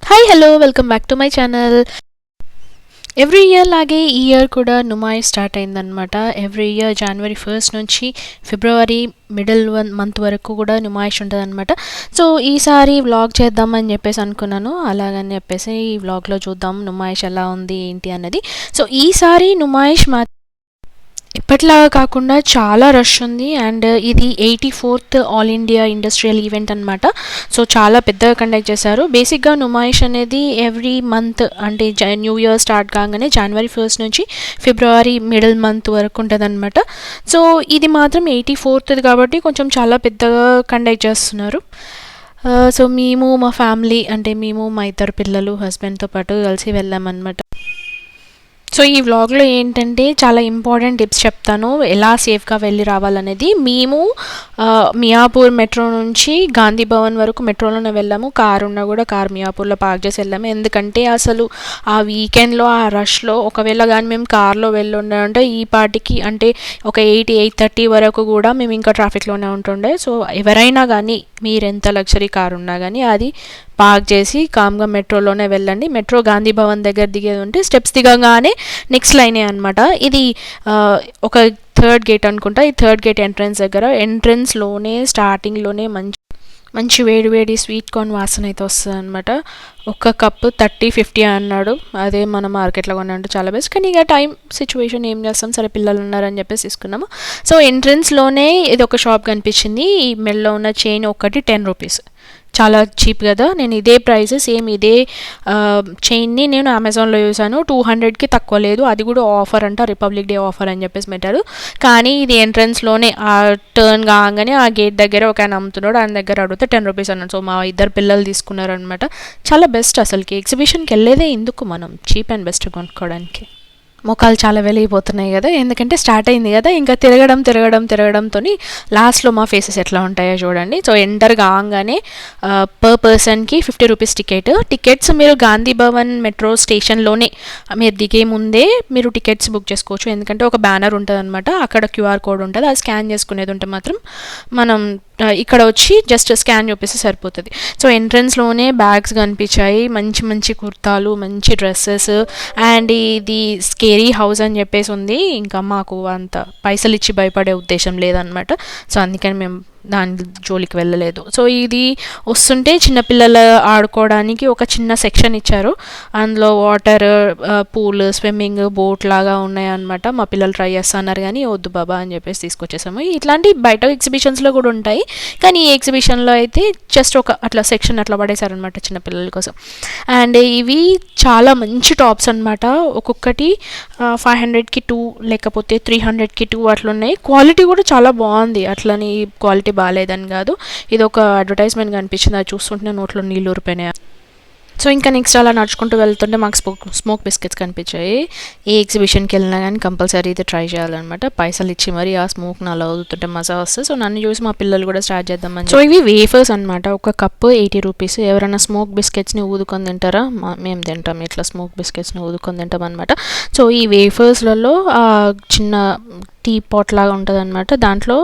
Hi hello welcome back to my channel. Every year లాగే ఈ year కూడా నుమాయి start అయిందనమాట. ఎవ్రీ ఇయర్ జనవరి 1 నుంచి ఫిబ్రవరి మిడిల్ మంత్ వరకు కూడా నుమాయిష్ ఉంటుంది అనమాట. సో ఈసారి వ్లాగ్ చేద్దామని చెప్పేసి అనుకున్నాను. అలాగని చెప్పేసి ఈ వ్లాగ్లో చూద్దాం నుమాయిష్ ఎలా ఉంది ఏంటి అన్నది. సో ఈసారి నుమాయిష్ ఇప్పట్లాగా కాకుండా చాలా రష్ ఉంది. అండ్ ఇది 84th all India industrial event అనమాట. సో చాలా పెద్దగా కండక్ట్ చేశారు. బేసిక్గా నుమాయిష్ అనేది ఎవ్రీ మంత్ అంటే న్యూ ఇయర్ స్టార్ట్ కాగానే జనవరి 1 నుంచి ఫిబ్రవరి మిడిల్ మంత్ వరకు ఉంటుంది అనమాట. సో ఇది మాత్రం 84th కాబట్టి కొంచెం చాలా పెద్దగా కండక్ట్ చేస్తున్నారు. సో మేము మా ఫ్యామిలీ అంటే మేము మా ఇద్దరు పిల్లలు హస్బెండ్తో పాటు కలిసి వెళ్ళామన్నమాట. సో ఈ వ్లాగ్లో ఏంటంటే చాలా ఇంపార్టెంట్ టిప్స్ చెప్తాను ఎలా సేఫ్గా వెళ్ళి రావాలనేది. మేము మియాపూర్ మెట్రో నుంచి గాంధీ భవన్ వరకు మెట్రోలోనే వెళ్ళాము. కారు ఉన్నా కూడా కారు మియాపూర్లో పార్క్ చేసి వెళ్ళాము. ఎందుకంటే అసలు ఆ వీకెండ్లో ఆ రష్లో ఒకవేళ కానీ మేము కార్లో వెళ్ళుండే ఈ పాటికి అంటే ఒక 8-8:30 వరకు కూడా మేము ఇంకా ట్రాఫిక్లోనే ఉంటుండే. సో ఎవరైనా కానీ మీరు ఎంత లగ్జరీ కారు ఉన్నా కానీ అది పార్క్ చేసి కామ్గా మెట్రోలోనే వెళ్ళండి. మెట్రో గాంధీ భవన్ దగ్గర దిగేది ఉంటే స్టెప్స్ దిగగానే నెక్స్ట్ లైనే అనమాట. ఇది ఒక 3rd గేట్ అనుకుంటా. ఈ 3rd గేట్ ఎంట్రన్స్లోనే స్టార్టింగ్లోనే మంచి వేడి స్వీట్ కార్న్ వాసన అయితే వస్తుంది అనమాట. ఒక కప్పు 30-50 అన్నాడు. అదే మన మార్కెట్లో కొనంటే చాలా బెస్ట్. కానీ ఇక టైం సిచ్యువేషన్ ఏం చేస్తాం, సరే పిల్లలు ఉన్నారని చెప్పేసి తీసుకున్నాము. సో ఎంట్రన్స్లోనే ఇది ఒక షాప్ కనిపించింది. ఈ మెల్లో ఉన్న చైన్ ఒకటి 10 రూపీస్, చాలా చీప్ కదా. నేను ఇదే ప్రైస్ సేమ్ ఇదే చైన్ని నేను అమెజాన్లో చూసాను. 200కి తక్కువ లేదు. అది కూడా ఆఫర్ అంట, రిపబ్లిక్ డే ఆఫర్ అని చెప్పేసి పెట్టారు. కానీ ఇది ఎంట్రన్స్లోనే ఆ టర్న్ కాగానే ఆ గేట్ దగ్గర ఒక ఆయన అమ్ముతున్నాడు. ఆయన దగ్గర అడిగితే 10 రూపీస్ అన్నాడు. సో మా ఇద్దరు పిల్లలు తీసుకున్నారనమాట. చాలా బెస్ట్. అసలుకి ఎగ్జిబిషన్కి వెళ్ళేదే ఇందుకు, మనం చీప్ అండ్ బెస్ట్ కొనుక్కోవడానికి. మొక్కలు చాలా వెలిగిపోతున్నాయి కదా, ఎందుకంటే స్టార్ట్ అయింది కదా. ఇంకా తిరగడంతో లాస్ట్లో మా ఫేసెస్ ఎట్లా ఉంటాయో చూడండి. సో ఎంటర్ కాగానే పర్ పర్సన్కి 50 రూపీస్ టికెట్స్ మీరు గాంధీ భవన్ మెట్రో స్టేషన్లోనే మీరు దిగే ముందే మీరు టికెట్స్ బుక్ చేసుకోవచ్చు. ఎందుకంటే ఒక బ్యానర్ ఉంటుంది అనమాట, అక్కడ QR కోడ్ ఉంటుంది. అది స్కాన్ చేసుకునేది ఉంటే మాత్రం మనం ఇక్కడ వచ్చి జస్ట్ స్కాన్ చూపిస్తే సరిపోతుంది. సో ఎంట్రన్స్లోనే బ్యాగ్స్ కనిపించాయి, మంచి కుర్తాలు, మంచి డ్రెస్సెస్. అండ్ ఇది స్కేరీ హౌస్ అని చెప్పేసి ఉంది. ఇంకా మాకు అంత పైసలు ఇచ్చి భయపడే ఉద్దేశం లేదనమాట. సో అందుకని మేము దాని జోలికి వెళ్ళలేదు. సో ఇది వస్తుంటే చిన్నపిల్లలు ఆడుకోవడానికి ఒక చిన్న సెక్షన్ ఇచ్చారు. అందులో వాటర్, పూల్, స్విమ్మింగ్, బోట్ లాగా ఉన్నాయన్నమాట. మా పిల్లలు ట్రై చేస్తున్నారు కానీ వద్దు బాబా అని చెప్పేసి తీసుకొచ్చేసాము. ఇట్లాంటి బయట ఎగ్జిబిషన్స్లో కూడా ఉంటాయి, కానీ ఈ ఎగ్జిబిషన్లో అయితే జస్ట్ ఒక అట్లా సెక్షన్ అట్లా పడేశారనమాట చిన్నపిల్లల కోసం. అండ్ ఇవి చాలా మంచి టాప్స్ అనమాట. ఒక్కొక్కటి 500కి 2 లేకపోతే 300కి 2 అట్లా ఉన్నాయి. క్వాలిటీ కూడా చాలా బాగుంది. అట్లని క్వాలిటీ బాగాలేదని కాదు, ఇది ఒక అడ్వర్టైజ్మెంట్ కనిపించింది. అది చూస్తుంటే నోట్లో నీళ్ళు ఊరిపోయినాయి. సో ఇంకా నెక్స్ట్ అలా నడుచుకుంటూ వెళ్తుంటే మాకు స్మోక్ బిస్కెట్స్ కనిపించాయి. ఏ ఎగ్జిబిషన్కి వెళ్ళినా కానీ కంపల్సరీ అయితే ట్రై చేయాలన్నమాట. పైసలు ఇచ్చి మరి ఆ స్మోక్ని అలా వదులుతుంటే మజా వస్తుంది. సో నన్ను చూసి మా పిల్లలు కూడా స్టార్ట్ చేద్దామని. సో ఇవి వేఫర్స్ అనమాట. ఒక కప్పు 80 రూపీస్. ఎవరైనా స్మోక్ బిస్కెట్స్ని ఊదుకొని తింటారా? మేము తింటాం, ఇట్లా స్మోక్ బిస్కెట్స్ని ఊదుకొని తింటాం అనమాట. సో ఈ వేఫర్స్లలో చిన్న టీ పాట్ లాగా ఉంటుంది అనమాట. దాంట్లో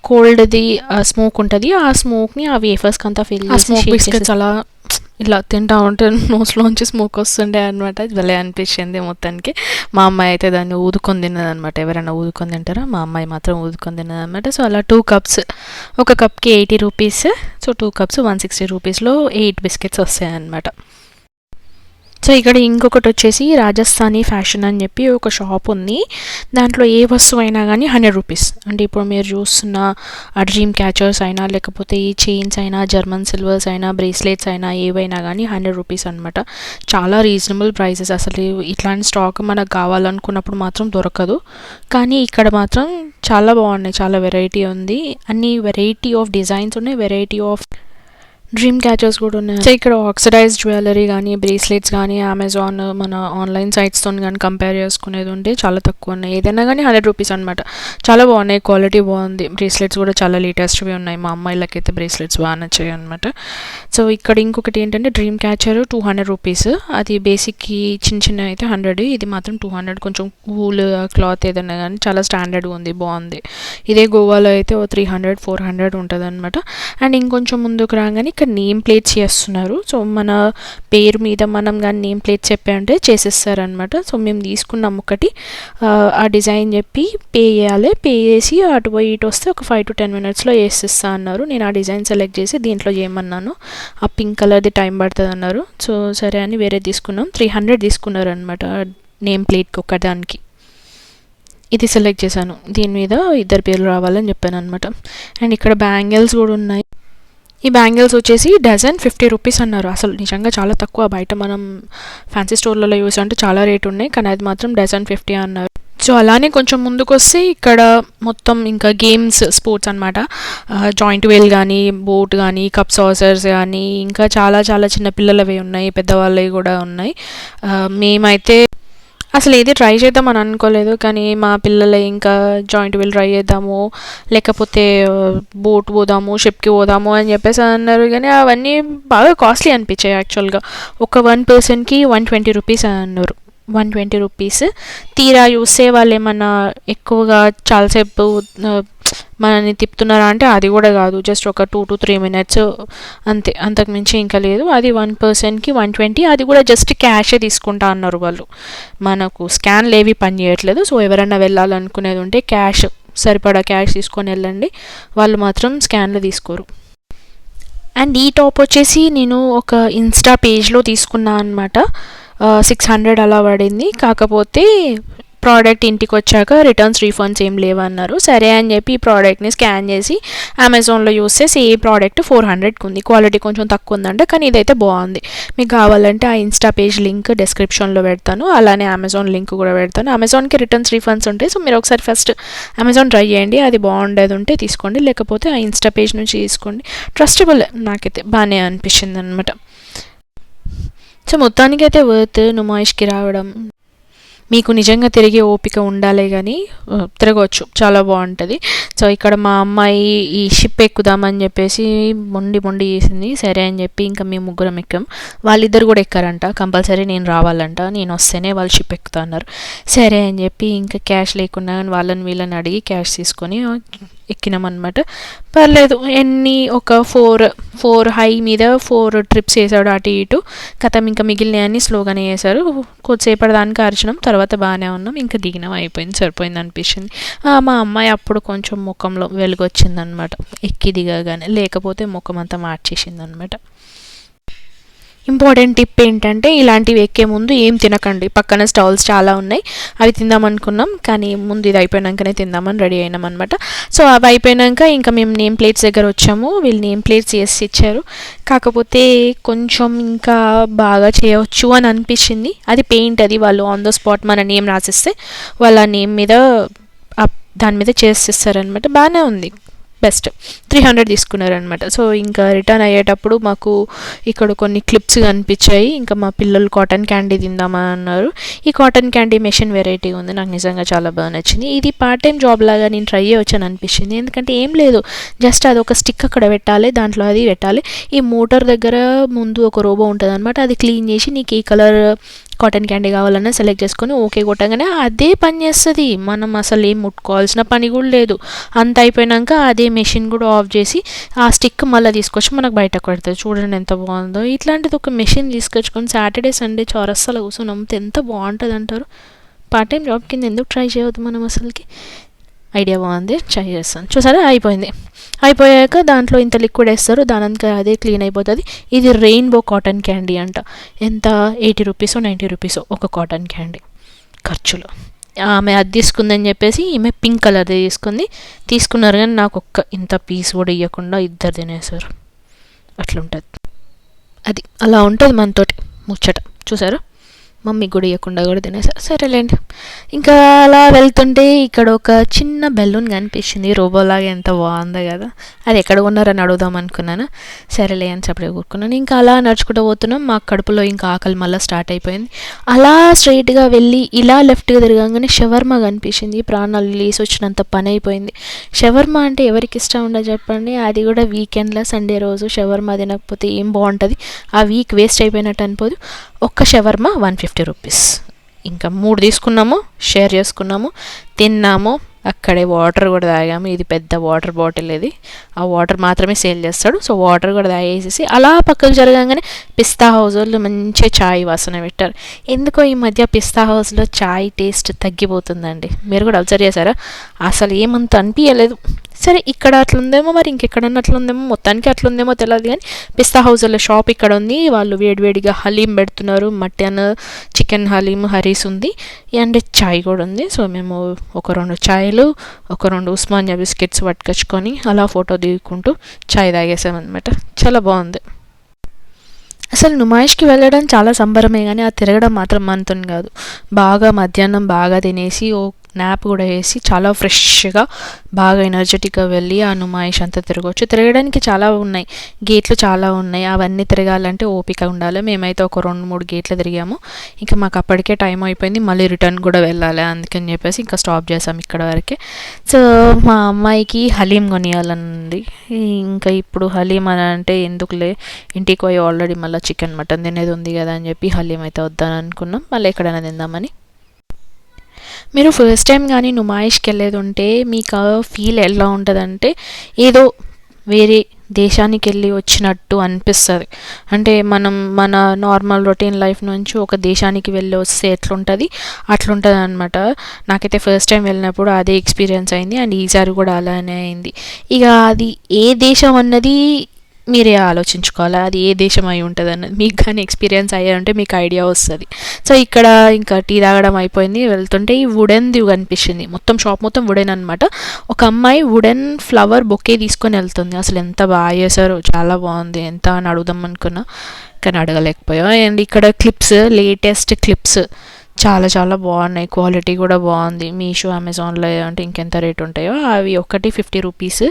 కోల్డ్ది స్మోక్ ఉంటుంది. ఆ స్మోక్ని ఆ వేఫర్స్కి అంతా ఫిల్ చేసి స్మోక్ బిస్కెట్స్ అలా ఇలా తింటా ఉంటే నోస్లోంచి స్మోక్ వస్తుండే అనమాట. భలే అనిపించింది మొత్తానికి. మా అమ్మాయి అయితే దాన్ని ఊదుకొని తిన్నదనమాట. ఎవరైనా ఊదుకొని తింటారా? మా అమ్మాయి మాత్రం ఊదుకొని తిన్నదనమాట. సో అలా 2 కప్స్, ఒక కప్కి 80 రూపీస్. సో 2 కప్స్ 160 రూపీస్లో 8 బిస్కెట్స్ వస్తాయి అన్నమాట. సో ఇక్కడ ఇంకొకటి వచ్చేసి రాజస్థానీ ఫ్యాషన్ అని చెప్పి ఒక షాప్ ఉంది. దాంట్లో ఏ వస్తువు అయినా కానీ 100 రూపీస్. అంటే ఇప్పుడు మీరు చూస్తున్న ఆ డ్రీమ్ క్యాచర్స్ అయినా, లేకపోతే ఈ చైన్స్ అయినా, జర్మన్ సిల్వర్స్ అయినా, బ్రేస్లెట్స్ అయినా, ఏవైనా కానీ 100 రూపీస్ అనమాట. చాలా రీజనబుల్ ప్రైసెస్. అసలు ఇట్లాంటి స్టాక్ మనకు కావాలనుకున్నప్పుడు మాత్రం దొరకదు, కానీ ఇక్కడ మాత్రం చాలా బాగున్నాయి. చాలా వెరైటీ ఉంది, అన్ని వెరైటీ ఆఫ్ డిజైన్స్ ఉన్నాయి, వెరైటీ ఆఫ్ డ్రీమ్ క్యాచర్స్ కూడా ఉన్నాయి. సో ఇక్కడ ఆక్సిడైజ్ జ్యువెలరీ కానీ, బ్రేస్లెట్స్ కానీ అమెజాన్ మన ఆన్లైన్ సైట్స్తో కానీ కంపేర్ చేసుకునేది ఉంటే చాలా తక్కువ ఉన్నాయి. ఏదైనా కానీ 100 రూపీస్ అనమాట. చాలా బాగున్నాయి, క్వాలిటీ బాగుంది. బ్రేస్లెట్స్ కూడా చాలా లేటెస్ట్వి ఉన్నాయి. మా అమ్మాయిలకైతే బ్రేస్లెట్స్ బాగా నచ్చాయి అనమాట. సో ఇక్కడ ఇంకొకటి ఏంటంటే డ్రీమ్ క్యాచర్ 200 రూపీస్. అది బేసిక్కి చిన్న అయితే 100, ఇది మాత్రం 200. కొంచెం వూల్ క్లాత్ ఏదైనా కానీ చాలా స్టాండర్డ్గా ఉంది, బాగుంది. ఇదే గోవాలో అయితే 300-400 ఉంటుంది అనమాట. అండ్ ఇంకొంచెం ముందుకు రాగానే ఇక్కడ నేమ్ ప్లేట్స్ చేస్తున్నారు. సో మన పేరు మీద మనం కానీ నేమ్ ప్లేట్ చెప్పామంటే చేసేస్తారనమాట. సో మేము తీసుకున్నాం ఒకటి, ఆ డిజైన్ చెప్పి పే చేయాలి. పే చేసి అటు పోయి ఇటు వస్తే ఒక 5 to 10 minutesలో వేసిస్తా అన్నారు. నేను ఆ డిజైన్ సెలెక్ట్ చేసి దీంట్లో చేయమన్నాను. ఆ పింక్ కలర్ది టైం పడుతుంది అన్నారు. సో సరే అని వేరే తీసుకున్నాం. 300 తీసుకున్నారు అనమాట నేమ్ ప్లేట్కి ఒకదానికి. ఇది సెలెక్ట్ చేశాను, దీని మీద ఇద్దరు పేర్లు రావాలని చెప్పాను అనమాట. అండ్ ఇక్కడ బ్యాంగిల్స్ కూడా ఉన్నాయి. ఈ బ్యాంగిల్స్ వచ్చేసి డజన్ 50 రూపీస్ అన్నారు. అసలు నిజంగా చాలా తక్కువ. బయట మనం ఫ్యాన్సీ స్టోర్లలో యూస్ అంటే చాలా రేట్ ఉన్నాయి, కానీ అది మాత్రం డజన్ 50 అన్నారు. సో అలానే కొంచెం ముందుకు వస్తే ఇక్కడ మొత్తం ఇంకా గేమ్స్, స్పోర్ట్స్ అనమాట. జాయింట్ వీల్ కానీ, బోట్ కానీ, కప్ సాసర్స్ కానీ, ఇంకా చాలా చాలా చిన్న పిల్లలవి ఉన్నాయి, పెద్దవాళ్ళవి కూడా ఉన్నాయి. మేమైతే అసలు ఏది ట్రై చేద్దామని అనుకోలేదు, కానీ మా పిల్లలు ఇంకా జాయింట్ వీల్ ట్రై చేద్దాము, లేకపోతే బోట్ పోదాము, షిప్కి పోదాము అని చెప్పేసి అన్నారు. కానీ అవన్నీ బాగా కాస్ట్లీ అనిపించాయి యాక్చువల్గా. ఒక 1 personకి 120 రూపీస్ అన్నారు. 120 రూపీస్. తీరా చూస్తే వాళ్ళు ఏమన్నా ఎక్కువగా చాలాసేపు మనని తిప్పుతున్నారా అంటే అది కూడా కాదు, జస్ట్ ఒక 2 to 3 minutes అంతే, అంతకుమించి ఇంకా లేదు. అది 1 personకి 120, అది కూడా జస్ట్ క్యాషే తీసుకుంటా అన్నారు వాళ్ళు. మనకు స్కాన్లు ఏవి పని చేయట్లేదు. సో ఎవరైనా వెళ్ళాలనుకునేది ఉంటే క్యాష్, సరిపడా క్యాష్ తీసుకొని వెళ్ళండి, వాళ్ళు మాత్రం స్కాన్లు తీసుకోరు. అండ్ ఈ టాప్ వచ్చేసి నేను ఒక ఇన్స్టా పేజ్లో తీసుకున్నా అనమాట. 600 అలా పడింది. కాకపోతే ప్రోడక్ట్ ఇంటికి వచ్చాక రిటర్న్స్, రీఫండ్స్ ఏం లేవన్నారు. సరే అని చెప్పి ఈ ప్రోడక్ట్ని స్కాన్ చేసి అమెజాన్లో చూస్తే సేమ్ ప్రోడక్ట్ 400కి ఉంది. క్వాలిటీ కొంచెం తక్కువ ఉందంటే, కానీ ఇదైతే బాగుంది. మీకు కావాలంటే ఆ ఇన్స్టా పేజ్ లింక్ డిస్క్రిప్షన్లో పెడతాను, అలానే అమెజాన్ లింక్ కూడా పెడతాను. అమెజాన్కి రిటర్న్స్, రీఫండ్స్ ఉంటాయి. సో మీరు ఒకసారి ఫస్ట్ అమెజాన్ ట్రై చేయండి, అది బాగుండేది ఉంటే తీసుకోండి, లేకపోతే ఆ ఇన్స్టా పేజ్ నుంచి తీసుకోండి. ట్రస్టబుల్, నాకైతే బాగానే అనిపించింది అనమాట. సో మొత్తానికైతే వర్త్ నుమాయిష్కి రావడం. మీకు నిజంగా తిరిగే ఓపిక ఉండాలి, కానీ తిరగవచ్చు, చాలా బాగుంటుంది. సో ఇక్కడ మా అమ్మాయి ఈ షిప్ ఎక్కుదామని చెప్పేసి మొండి చేసింది. సరే అని చెప్పి ఇంకా మేము ముగ్గురం ఎక్కాం. వాళ్ళిద్దరు కూడా ఎక్కారంట, కంపల్సరీ నేను రావాలంట, నేను వస్తేనే వాళ్ళు షిప్ ఎక్కుతా అన్నారు. సరే అని చెప్పి ఇంకా క్యాష్ లేకుండా వాళ్ళని వీళ్ళని అడిగి క్యాష్ తీసుకొని ఎక్కినామన్నమాట. పర్లేదు, ఒక 4 హై మీద 4 trips వేసాడు అటు ఇటు. కథం ఇంకా మిగిలినవన్నీ స్లోగానే వేశారు. కొద్దిసేపటి దానికి అరిచినాం, తర్వాత బాగానే ఉన్నాం, ఇంకా దిగినాం, అయిపోయింది, సరిపోయింది అనిపించింది. మా అమ్మాయి అప్పుడు కొంచెం ముఖంలో వెలుగు వచ్చిందనమాట ఎక్కి దిగగానే, లేకపోతే ముఖం అంతా మార్చేసింది అనమాట. ఇంపార్టెంట్ టిప్ ఏంటంటే, ఇలాంటివి ఎక్కే ముందు ఏం తినకండి. పక్కన స్టాల్స్ చాలా ఉన్నాయి, అవి తిందామనుకున్నాం, కానీ ముందు ఇది అయిపోయినాకనే తిందామని రెడీ అయినాం అనమాట. సో అవి అయిపోయినాక ఇంకా మేము నేమ్ ప్లేట్స్ దగ్గర వచ్చాము. వీళ్ళు నేమ్ ప్లేట్స్ చేసి ఇచ్చారు. కాకపోతే కొంచెం ఇంకా బాగా చేయవచ్చు అని అనిపించింది. అది పెయింట్, అది వాళ్ళు ఆన్ ద స్పాట్ మన నేమ్ రాసిస్తే వాళ్ళ నేమ్ మీద దాని మీద చేసిస్తారనమాట. బాగానే ఉంది, బెస్ట్. 300 తీసుకున్నారనమాట. సో ఇంకా రిటర్న్ అయ్యేటప్పుడు మాకు ఇక్కడ కొన్ని క్లిప్స్ కనిపించాయి. ఇంకా మా పిల్లలు కాటన్ క్యాండీ తిందామని అన్నారు. ఈ కాటన్ క్యాండీ మెషిన్ వెరైటీ ఉంది, నాకు నిజంగా చాలా బాగా నచ్చింది. ఇది పార్ట్ టైం జాబ్ లాగా నేను ట్రై చేయవచ్చని అనిపించింది. ఎందుకంటే ఏం లేదు, జస్ట్ అది ఒక స్టిక్ అక్కడ పెట్టాలి, దాంట్లో అది పెట్టాలి. ఈ మోటార్ దగ్గర ముందు ఒక రోబో ఉంటుంది అనమాట, అది క్లీన్ చేసి నీకు ఈ కలర్ కాటన్ క్యాండీ కావాలన్నా సెలెక్ట్ చేసుకొని ఓకే కొట్టగానే అదే పని చేస్తుంది. మనం అసలు ఏం ముట్టుకోవాల్సిన పని కూడా లేదు. అంత అయిపోయినాక అదే మెషిన్ కూడా ఆఫ్ చేసి ఆ స్టిక్ మళ్ళీ తీసుకొచ్చి మనకు బయటకు పెడుతుంది. చూడండి ఎంత బాగుందో. ఇట్లాంటిది ఒక మెషిన్ తీసుకొచ్చుకొని సాటర్డే సండే చౌరస్తాలో కూర్చొని అమ్మితే ఎంత బాగుంటుంది అంటారు. పార్ట్ టైం జాబ్ కింద ఎందుకు ట్రై చేయవద్దు మనం? అసలుకి ఐడియా బాగుంది, ట్రై చేస్తాను. చూసారా, అయిపోయింది. అయిపోయాక దాంట్లో ఇంత లిక్విడ్ వేస్తారు, దానంతా అదే క్లీన్ అయిపోతుంది. ఇది రెయిన్బో కాటన్ క్యాండీ అంట. ఎంత 80 రూపీసో 90 రూపీసో ఒక కాటన్ క్యాండీ ఖర్చులు. ఆమె అది తీసుకుందని చెప్పేసి ఈమె పింక్ కలర్ది తీసుకున్నారు, కానీ నాకు ఒక్క ఇంత పీస్ కూడా ఇవ్వకుండా ఇద్దరు తినేసారు. అట్లుంటుంది, అది అలా ఉంటుంది మనతోటి ముచ్చట. చూసారా, మమ్మీ కూడా ఇవ్వకుండా కూడా తినేసారు. సరేలేండి. ఇంకా అలా వెళ్తుంటే ఇక్కడ ఒక చిన్న బెలూన్ కనిపించింది, రోబోలాగా. ఎంత బాగుందో కదా. అది ఎక్కడ కొన్నారని అడుగుదాం అనుకున్నాను. సరేలే అని చెప్పడే కూరుకున్నాను. ఇంకా అలా నడుచుకుంటూ పోతున్నాం. మా కడుపులో ఇంకా ఆకలి మళ్ళీ స్టార్ట్ అయిపోయింది. అలా స్ట్రైట్గా వెళ్ళి ఇలా లెఫ్ట్గా తిరగగానే షవర్మా కనిపించింది. ప్రాణాలు లేసి వచ్చినంత పని అయిపోయింది. షవర్మా అంటే ఎవరికి ఇష్టం ఉండదు చెప్పండి? అది కూడా వీకెండ్లో సండే రోజు షవర్మా తినకపోతే ఏం బాగుంటుంది? ఆ వీక్ వేస్ట్ అయిపోయినట్టు అనిపోదు. ఒక్క షవర్మా 150 రూపీస్. ఇంకా 3 తీసుకున్నాము, షేర్ చేసుకున్నాము, తిన్నాము, అక్కడే వాటర్ కూడా తాగాము. ఇది పెద్ద వాటర్ బాటిల్, ఇది ఆ వాటర్ మాత్రమే సేల్ చేస్తాడు. సో వాటర్ కూడా తాగేసేసి అలా పక్కకు జరగగానే పిస్తా హౌస్ వాళ్ళు మంచిగా చాయ్ వాసన పెట్టారు. ఎందుకో ఈ మధ్య పిస్తా హౌస్లో చాయ్ టేస్ట్ తగ్గిపోతుందండి. మీరు కూడా అబ్జర్వ్ చేశారా? అసలు ఏమంత అనిపించలేదు. సరే ఇక్కడ అట్లుందేమో, మరి ఇంకెక్కడన్నా అట్లుందేమో, మొత్తానికి అట్లుందేమో తెలియదు. కానీ పిస్తా హౌస్లో షాప్ ఇక్కడ ఉంది. వాళ్ళు వేడివేడిగా హలీం పెడుతున్నారు. మటన్, చికెన్ హలీం, హరీస్ ఉంది అండ్ చాయ్ కూడా ఉంది. సో మేము ఒక 2 చాయ్లు, ఒక 2 ఉస్మానియా బిస్కెట్స్ పట్టుకొచ్చుకొని అలా ఫోటో దిగుకుంటూ చాయ్ తాగేసామన్నమాట. చాలా బాగుంది. అసలు నుమాయిష్కి వెళ్ళడం చాలా సంబరమే, కానీ ఆ తిరగడం మాత్రం మనతోని కాదు. బాగా మధ్యాహ్నం బాగా తినేసి ఓ నాప్ కూడా వేసి చాలా ఫ్రెష్గా బాగా ఎనర్జెటిక్గా వెళ్ళి ఆ నుమాయిష్ అంతా తిరగవచ్చు. తిరగడానికి చాలా ఉన్నాయి, గేట్లు చాలా ఉన్నాయి. అవన్నీ తిరగాలంటే ఓపిక ఉండాలి. మేమైతే ఒక 2-3 గేట్లు తిరిగాము. ఇంకా మాకు అప్పటికే టైం అయిపోయింది, మళ్ళీ రిటర్న్ కూడా వెళ్ళాలి. అందుకని చెప్పేసి ఇంకా స్టాప్ చేసాం ఇక్కడ వరకే. సో మా అమ్మాయికి హలీం కొనియాలనుంది. ఇంకా ఇప్పుడు హలీం అని అంటే ఎందుకులే, ఇంటికి పోయి ఆల్రెడీ మళ్ళీ చికెన్ మటన్ తినేది ఉంది కదా అని చెప్పి హలీం అయితే వద్దని అనుకున్నాం. మళ్ళీ ఎక్కడైనా తిందామని. మీరు ఫస్ట్ టైం కానీ నుమాయిష్కి వెళ్ళేది ఉంటే మీకు ఫీల్ ఎలా ఉంటుందంటే ఏదో వేరే దేశానికి వెళ్ళి వచ్చినట్టు అనిపిస్తుంది. అంటే మనం మన నార్మల్ రొటీన్ లైఫ్ నుంచి ఒక దేశానికి వెళ్ళి వస్తే ఎట్లుంటుంది అట్లుంటుంది అనమాట. నాకైతే ఫస్ట్ టైం వెళ్ళినప్పుడు అదే ఎక్స్పీరియన్స్ అయింది అండ్ ఈసారి కూడా అలానే అయింది. ఇక అది ఏ దేశం అన్నది మీరే ఆలోచించుకోవాలి, అది ఏ దేశం అయి ఉంటుంది అన్నది. మీకు కానీ ఎక్స్పీరియన్స్ అయ్యారంటే మీకు ఐడియా వస్తుంది. సో ఇక్కడ ఇంకా టీ తాగడం అయిపోయింది. వెళ్తుంటే ఈ వుడెన్ది కనిపించింది. మొత్తం షాప్ మొత్తం వుడెన్ అనమాట. ఒక అమ్మాయి వుడెన్ ఫ్లవర్ బొకే తీసుకొని వెళ్తుంది. అసలు ఎంత బాగా చేశారో, చాలా బాగుంది. ఎంత అని అడుగుదాం అనుకున్నా కానీ అడగలేకపోయా. అండ్ ఇక్కడ క్లిప్స్, లేటెస్ట్ క్లిప్స్ చాలా చాలా బాగున్నాయి. క్వాలిటీ కూడా బాగుంది. మీషో, అమెజాన్లో అంటే ఇంకెంత రేట్ ఉంటాయో అవి ఒకటి 50 రూపీస్,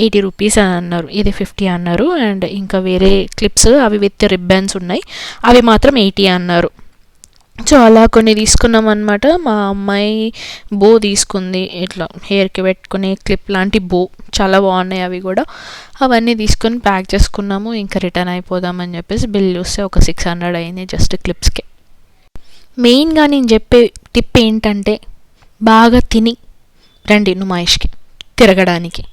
80 రూపీస్ అని అన్నారు. ఇది 50 అన్నారు. అండ్ ఇంకా వేరే క్లిప్స్ అవి విత్ రిబ్బన్స్ ఉన్నాయి, అవి మాత్రం 80 అన్నారు. సో అలా కొన్ని తీసుకున్నాం అనమాట. మా అమ్మాయి బో తీసుకుంది, ఇట్లా హెయిర్కి పెట్టుకునే క్లిప్ లాంటి బో, చాలా బాగున్నాయి అవి కూడా. అవన్నీ తీసుకొని ప్యాక్ చేసుకున్నాము. ఇంకా రిటర్న్ అయిపోదామని చెప్పేసి బిల్ చూస్తే ఒక 600 అయింది జస్ట్ క్లిప్స్కి. మెయిన్గా నేను చెప్పే టిప్ ఏంటంటే బాగా తిని రండి నుమాయిష్కి తిరగడానికి.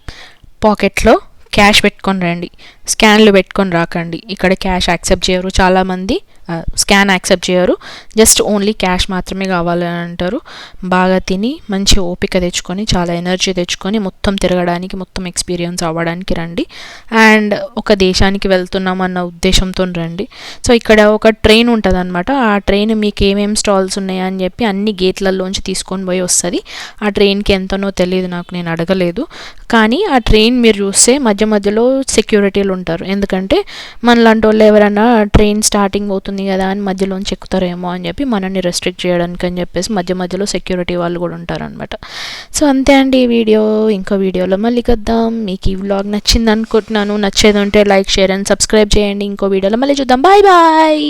పాకెట్లో క్యాష్ పెట్టుకొని రండి, స్కాన్లు పెట్టుకొని రాకండి. ఇక్కడ క్యాష్ యాక్సెప్ట్ చేయరు చాలామంది, స్కాన్ యాక్సెప్ట్ చేయరు. జస్ట్ ఓన్లీ క్యాష్ మాత్రమే కావాలని అంటారు. బాగా తిని మంచి ఓపిక తెచ్చుకొని చాలా ఎనర్జీ తెచ్చుకొని మొత్తం తిరగడానికి, మొత్తం ఎక్స్పీరియన్స్ అవ్వడానికి రండి. అండ్ ఒక దేశానికి వెళ్తున్నామన్న ఉద్దేశంతో రండి. సో ఇక్కడ ఒక ట్రైన్ ఉంటుంది అనమాట. ఆ ట్రైన్ మీకు ఏమేమి స్టాల్స్ ఉన్నాయా అని చెప్పి అన్ని గేట్లలోంచి తీసుకొని పోయి వస్తుంది. ఆ ట్రైన్కి ఎంతనో తెలియదు నాకు, నేను అడగలేదు. కానీ ఆ ట్రైన్ మీరు చూస్తే మధ్య మధ్యలో సెక్యూరిటీలు ఉంటారు. ఎందుకంటే మనలాంటి వాళ్ళు ఎవరైనా ట్రైన్ స్టార్టింగ్ పోతుంది కదా అని మధ్యలోంచి ఎక్కుతారేమో అని చెప్పి మనల్ని రెస్ట్రిక్ట్ చేయడానికి అని చెప్పేసి మధ్య మధ్యలో సెక్యూరిటీ వాళ్ళు కూడా ఉంటారనమాట. సో అంతే అండి ఈ వీడియో. ఇంకో వీడియోలో మళ్ళీ కద్దాం. మీకు ఈ వ్లాగ్ నచ్చింది అనుకుంటున్నాను. నచ్చేది ఉంటే లైక్, షేర్ అండ్ సబ్స్క్రైబ్ చేయండి. ఇంకో వీడియోలో మళ్ళీ చూద్దాం. Bye bye.